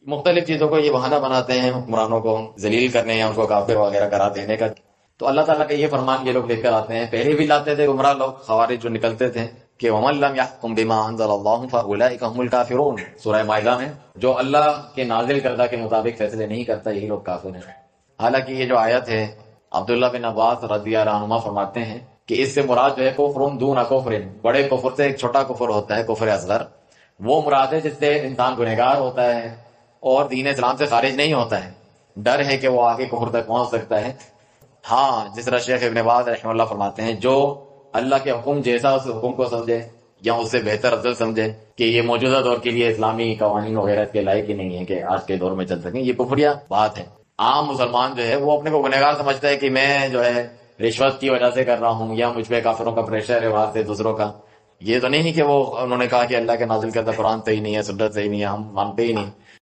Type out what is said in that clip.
मुख्तलिफ चीजों को ये बहाना बनाते हैं हुक्मरानों को जलील करने या उनको काफिर वगैरह करा देने का। तो अल्लाह ताला का ये फरमान ये लोग लेकर आते हैं। पहले भी लाते थे गुमराह लोग, खवारिज जो निकलते थे कि वमन लम यहकुम बिमा अंज़लल्लाहु फउलाइका हुमुल काफिरून, सूरह माइदा में, जो अल्लाह के नाजिल करदा के मुताबिक फैसले नहीं करता यही लोग काफिर हैं। हालांकि ये जो आयत है, अब्दुल्लाह बिन अब्बास रज़ियल्लाहु अन्हुमा फरमाते हैं कि इससे मुराद जो है कुफ्रुन दूना कुफ्रिन, बड़े कुफ्र से एक छोटा कुफ्र होता है, कुफ्र असगर, वो मुराद है जिससे इंसान गुनहगार होता है और दीन इस्लाम से खारिज नहीं होता है। डर है कि वो आगे कुफ्र तक पहुंच सकता है। हाँ, जिस तरह शेख इब्न बाज रहमतुल्लाह फरमाते हैं, जो अल्लाह के हुक्म जैसा उस हुक्म को समझे या उससे बेहतर अफजल समझे कि ये मौजूदा दौर के लिए इस्लामी कवानीन वगैरह के लायक ही नहीं है कि आज के दौर में चल सकें, ये कुफरिया बात है। आम मुसलमान जो है वो अपने को गुनहगार समझता है कि मैं जो है रिश्वत की वजह से कर रहा हूँ या मुझ पे काफिरों का प्रेशर है बाहर से दूसरों का। ये तो नहीं कि वो उन्होंने कहा कि अल्लाह के नाजिल करदा कुरान सही नहीं है, सुन्नत सही नहीं है, हम मानते ही नहीं।